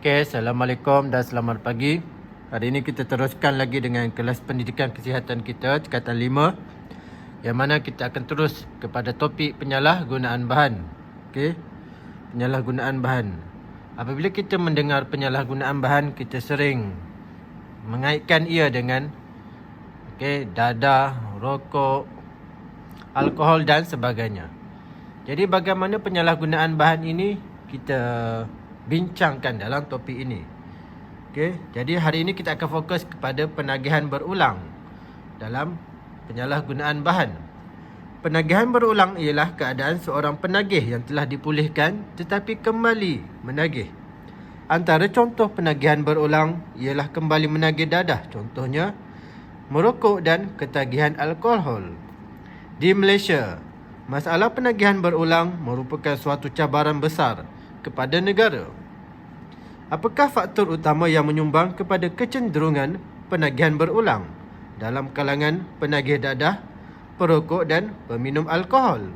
Okey, Assalamualaikum dan selamat pagi. Hari ini kita teruskan lagi dengan kelas pendidikan kesihatan kita, tingkatan 5, yang mana kita akan terus kepada topik penyalahgunaan bahan. Okey, penyalahgunaan bahan. Apabila kita mendengar penyalahgunaan bahan, kita sering mengaitkan ia dengan dadah, rokok, alkohol dan sebagainya. Jadi bagaimana penyalahgunaan bahan ini kita bincangkan dalam topik ini. Jadi hari ini kita akan fokus kepada penagihan berulang dalam penyalahgunaan bahan. Penagihan berulang ialah keadaan seorang penagih yang telah dipulihkan tetapi kembali menagih. Antara contoh penagihan berulang ialah kembali menagih dadah, contohnya merokok dan ketagihan alkohol. Di Malaysia, masalah penagihan berulang merupakan suatu cabaran besar kepada negara. Apakah faktor utama yang menyumbang kepada kecenderungan penagihan berulang dalam kalangan penagih dadah, perokok dan peminum alkohol?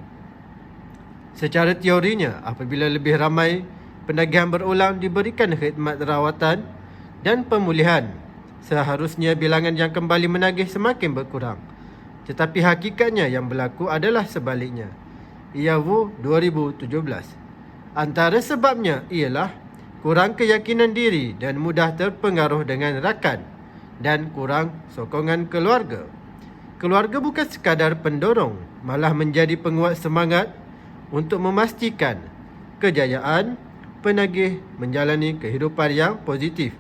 Secara teorinya, apabila lebih ramai penagihan berulang diberikan khidmat rawatan dan pemulihan, seharusnya bilangan yang kembali menagih semakin berkurang. Tetapi hakikatnya yang berlaku adalah sebaliknya. Iawu 2017. Antara sebabnya ialah kurang keyakinan diri dan mudah terpengaruh dengan rakan dan kurang sokongan keluarga. Keluarga bukan sekadar pendorong, malah menjadi penguat semangat untuk memastikan kejayaan penagih menjalani kehidupan yang positif.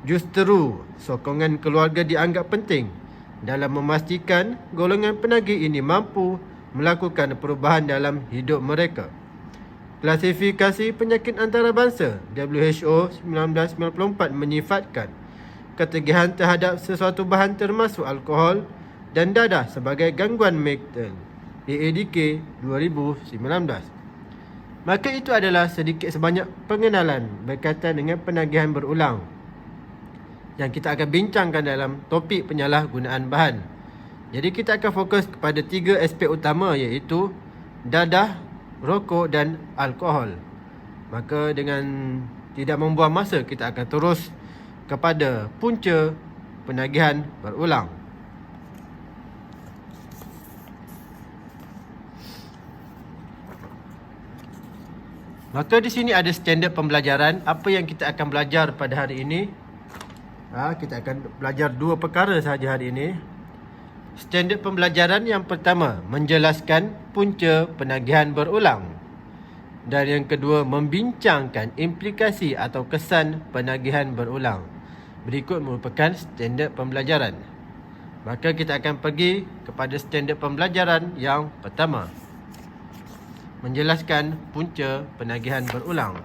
Justeru, sokongan keluarga dianggap penting dalam memastikan golongan penagih ini mampu melakukan perubahan dalam hidup mereka. Klasifikasi penyakit antarabangsa WHO 1994 menyifatkan ketagihan terhadap sesuatu bahan termasuk alkohol dan dadah sebagai gangguan mental AADK 2019. Maka itu adalah sedikit sebanyak pengenalan berkaitan dengan penagihan berulang yang kita akan bincangkan dalam topik penyalahgunaan bahan. Jadi kita akan fokus kepada 3 aspek utama, iaitu dadah, rokok dan alkohol. Maka dengan tidak membuang masa, kita akan terus kepada punca penagihan berulang. Maka di sini ada standard pembelajaran. Apa yang kita akan belajar pada hari ini? Kita akan belajar 2 perkara sahaja hari ini. Standard pembelajaran yang pertama, menjelaskan punca penagihan berulang. Dan yang kedua, membincangkan implikasi atau kesan penagihan berulang. Berikut merupakan standard pembelajaran. Maka kita akan pergi kepada standard pembelajaran yang pertama, menjelaskan punca penagihan berulang.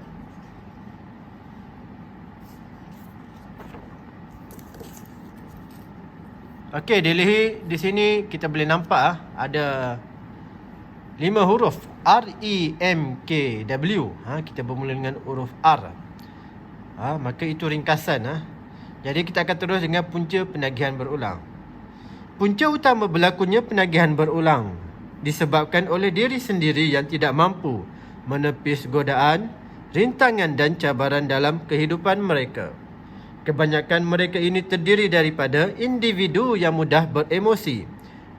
Okey, di sini kita boleh nampak ada 5 huruf REMKW. Kita bermula dengan huruf R. Maka itu ringkasan. Jadi kita akan terus dengan punca penagihan berulang. Punca utama berlakunya penagihan berulang disebabkan oleh diri sendiri yang tidak mampu menepis godaan, rintangan dan cabaran dalam kehidupan mereka. Kebanyakan mereka ini terdiri daripada individu yang mudah beremosi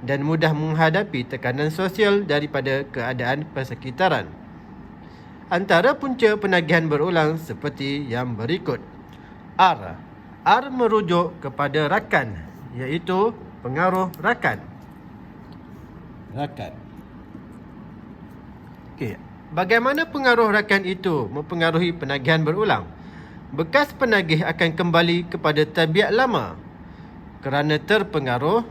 dan mudah menghadapi tekanan sosial daripada keadaan persekitaran. Antara punca penagihan berulang seperti yang berikut. R. R merujuk kepada rakan, iaitu pengaruh rakan. Bagaimana pengaruh rakan itu mempengaruhi penagihan berulang? Bekas penagih akan kembali kepada tabiat lama kerana terpengaruh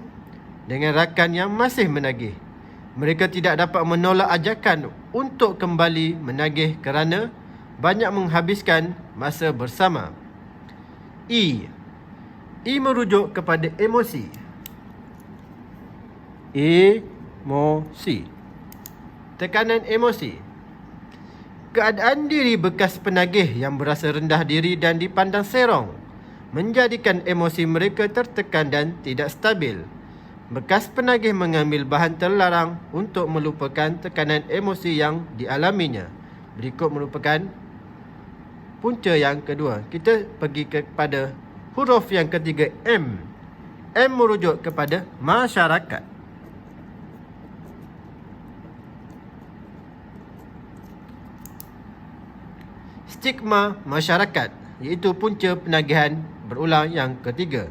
dengan rakan yang masih menagih. Mereka tidak dapat menolak ajakan untuk kembali menagih kerana banyak menghabiskan masa bersama. E merujuk kepada emosi. Tekanan emosi. Keadaan diri bekas penagih yang berasa rendah diri dan dipandang serong menjadikan emosi mereka tertekan dan tidak stabil. Bekas penagih mengambil bahan terlarang untuk melupakan tekanan emosi yang dialaminya. Berikut merupakan punca yang kedua. Kita pergi kepada huruf yang ketiga, M. M merujuk kepada masyarakat. Stigma masyarakat, iaitu punca penagihan berulang yang ketiga.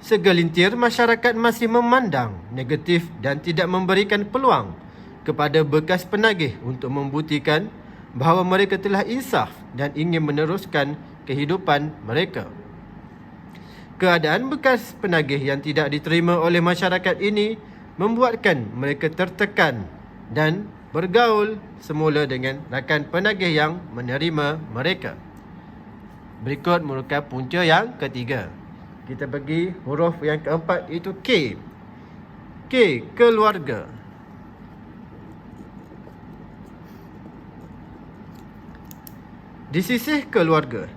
Segelintir masyarakat masih memandang negatif dan tidak memberikan peluang kepada bekas penagih untuk membuktikan bahawa mereka telah insaf dan ingin meneruskan kehidupan mereka. Keadaan bekas penagih yang tidak diterima oleh masyarakat ini membuatkan mereka tertekan dan bergaul semula dengan rakan penagih yang menerima mereka. Berikut merupakan punca yang ketiga. Kita bagi huruf yang keempat, iaitu K. K, keluarga. Di sisi keluarga,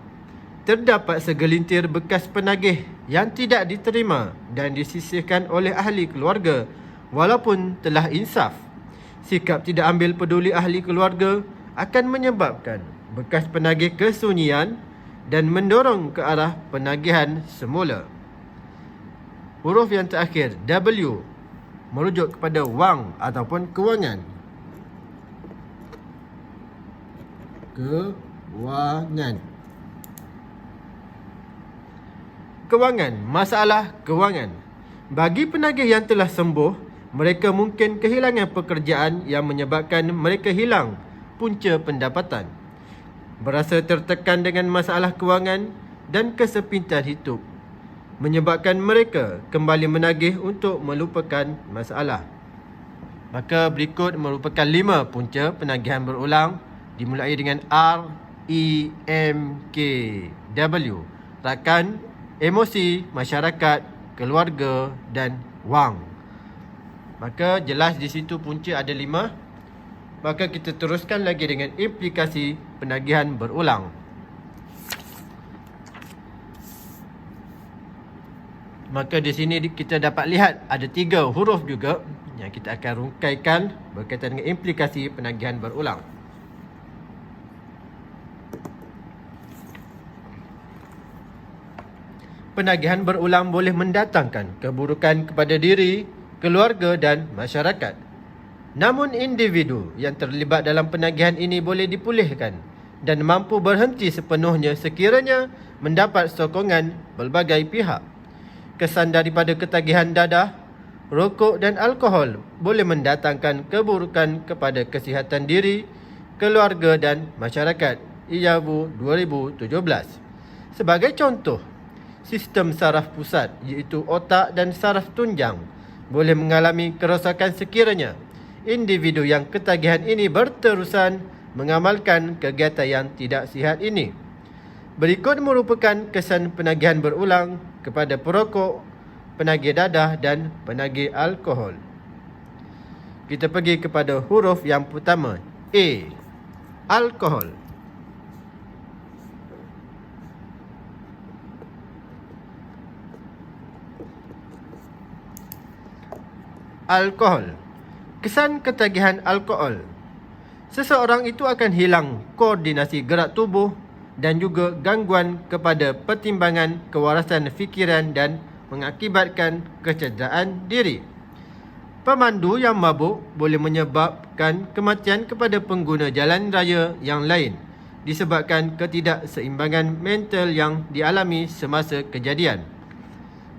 terdapat segelintir bekas penagih yang tidak diterima dan disisihkan oleh ahli keluarga walaupun telah insaf. Sikap tidak ambil peduli ahli keluarga akan menyebabkan bekas penagih kesunyian dan mendorong ke arah penagihan semula. Huruf yang terakhir, W, merujuk kepada wang ataupun kewangan. Kewangan. Kewangan, masalah kewangan. Bagi penagih yang telah sembuh, mereka mungkin kehilangan pekerjaan yang menyebabkan mereka hilang punca pendapatan, berasa tertekan dengan masalah kewangan dan kesempitan hidup, menyebabkan mereka kembali menagih untuk melupakan masalah. Maka berikut merupakan 5 punca penagihan berulang, dimulai dengan R, E, M, K, W. Rakan, emosi, masyarakat, keluarga dan wang. Maka jelas di situ punca ada 5. Maka kita teruskan lagi dengan implikasi penagihan berulang. Maka di sini kita dapat lihat ada 3 huruf juga yang kita akan rungkaikan berkaitan dengan implikasi penagihan berulang. Penagihan berulang boleh mendatangkan keburukan kepada diri, keluarga dan masyarakat. Namun individu yang terlibat dalam penagihan ini boleh dipulihkan dan mampu berhenti sepenuhnya sekiranya mendapat sokongan pelbagai pihak. Kesan daripada ketagihan dadah, rokok dan alkohol boleh mendatangkan keburukan kepada kesihatan diri, keluarga dan masyarakat. IAWU 2017. Sebagai contoh, sistem saraf pusat iaitu otak dan saraf tunjang boleh mengalami kerosakan sekiranya individu yang ketagihan ini berterusan mengamalkan kegiatan yang tidak sihat ini. Berikut merupakan kesan penagihan berulang kepada perokok, penagih dadah dan penagih alkohol. Kita pergi kepada huruf yang pertama, A. Alkohol. Alkohol. Kesan ketagihan alkohol. Seseorang itu akan hilang koordinasi gerak tubuh dan juga gangguan kepada pertimbangan kewarasan fikiran dan mengakibatkan kecederaan diri. Pemandu yang mabuk boleh menyebabkan kematian kepada pengguna jalan raya yang lain disebabkan ketidakseimbangan mental yang dialami semasa kejadian.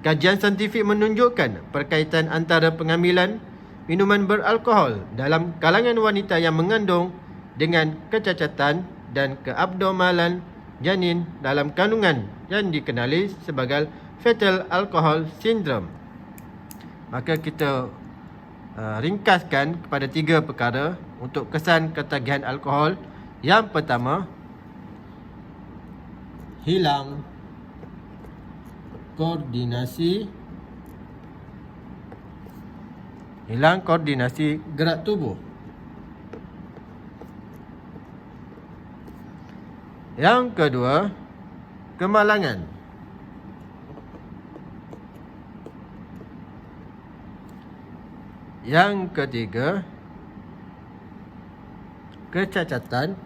Kajian saintifik menunjukkan perkaitan antara pengambilan minuman beralkohol dalam kalangan wanita yang mengandung dengan kecacatan dan keabnormalan janin dalam kandungan yang dikenali sebagai fetal alcohol syndrome. Maka kita ringkaskan kepada 3 perkara untuk kesan ketagihan alkohol. Yang pertama, hilang koordinasi gerak tubuh. Yang kedua, kemalangan. Yang ketiga, kecacatan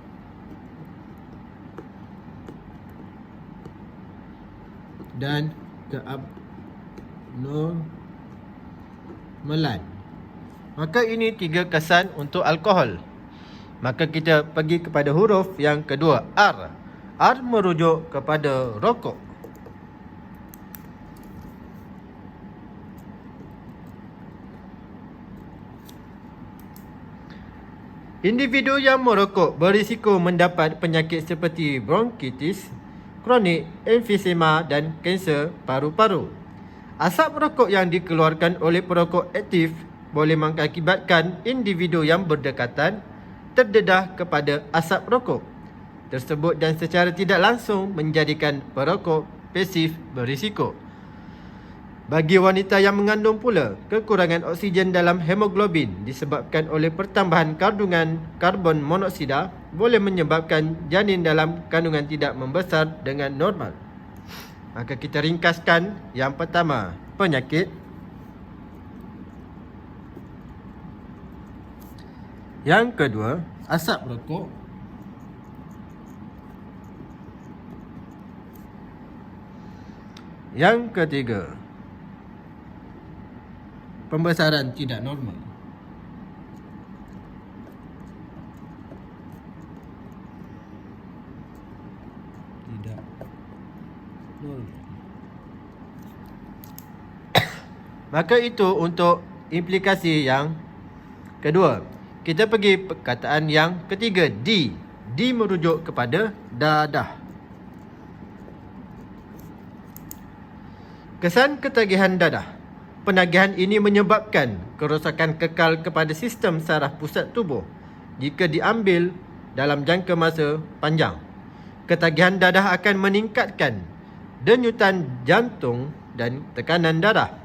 dan keabnormalan. Maka ini 3 kesan untuk alkohol. Maka kita pergi kepada huruf yang kedua, R. R merujuk kepada rokok. Individu yang merokok berisiko mendapat penyakit seperti bronkitis kronik, emfisema dan kanser paru-paru. Asap rokok yang dikeluarkan oleh perokok aktif boleh mengakibatkan individu yang berdekatan terdedah kepada asap rokok tersebut dan secara tidak langsung menjadikan perokok pasif berisiko. Bagi wanita yang mengandung pula, kekurangan oksigen dalam hemoglobin disebabkan oleh pertambahan kandungan karbon monoksida boleh menyebabkan janin dalam kandungan tidak membesar dengan normal. Maka kita ringkaskan. Yang pertama, penyakit. Yang kedua, asap rokok. Yang ketiga, pembesaran tidak normal. Tidak normal. Maka itu untuk implikasi yang kedua. Kita pergi perkataan yang ketiga, D. D merujuk kepada dadah. Kesan ketagihan dadah. Penagihan ini menyebabkan kerosakan kekal kepada sistem saraf pusat tubuh jika diambil dalam jangka masa panjang. Ketagihan dadah akan meningkatkan denyutan jantung dan tekanan darah.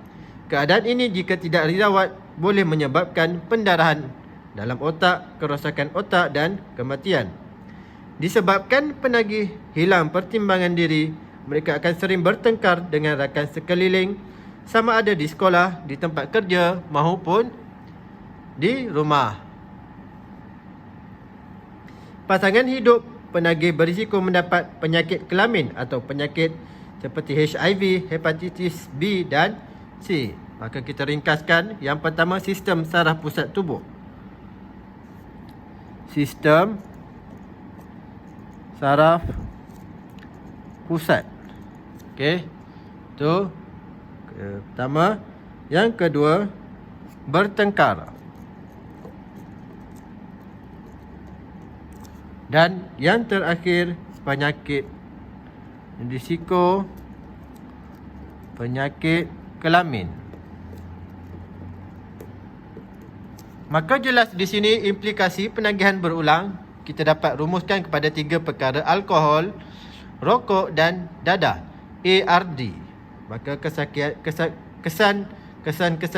Keadaan ini jika tidak dirawat boleh menyebabkan pendarahan dalam otak, kerosakan otak dan kematian. Disebabkan penagih hilang pertimbangan diri, mereka akan sering bertengkar dengan rakan sekeliling, sama ada di sekolah, di tempat kerja maupun di rumah. Pasangan hidup penagih berisiko mendapat penyakit kelamin atau penyakit seperti HIV, hepatitis B dan C. Maka kita ringkaskan. Yang pertama, sistem saraf pusat tubuh. Sistem saraf pusat. Okey. Itu pertama. Yang kedua, bertengkar. Dan yang terakhir, penyakit risiko penyakit kelamin. Maka jelas di sini implikasi penagihan berulang kita dapat rumuskan kepada 3 perkara: alkohol, rokok dan dadah. ARD. Maka kesan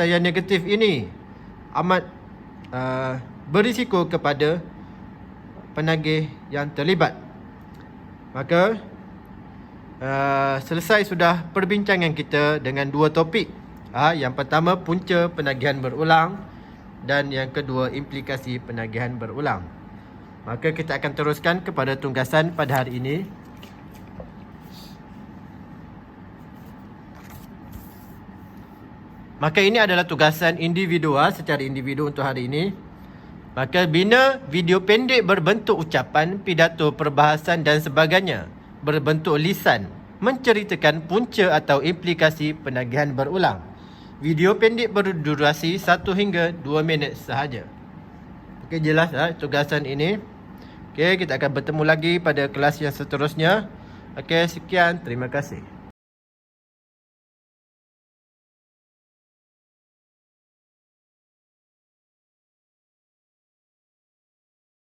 yang negatif ini amat berisiko kepada penagih yang terlibat. Maka selesai sudah perbincangan kita dengan 2 topik. Yang pertama, punca penagihan berulang, dan yang kedua, implikasi penagihan berulang. Maka kita akan teruskan kepada tunggasan pada hari ini. Maka ini adalah tugasan individual secara individu untuk hari ini. Maka bina video pendek berbentuk ucapan, pidato, perbahasan dan sebagainya berbentuk lisan menceritakan punca atau implikasi penagihan berulang. Video pendek berdurasi 1 hingga 2 minit sahaja. Okey, jelas tugasan ini. Okey, kita akan bertemu lagi pada kelas yang seterusnya. Okey, sekian. Terima kasih.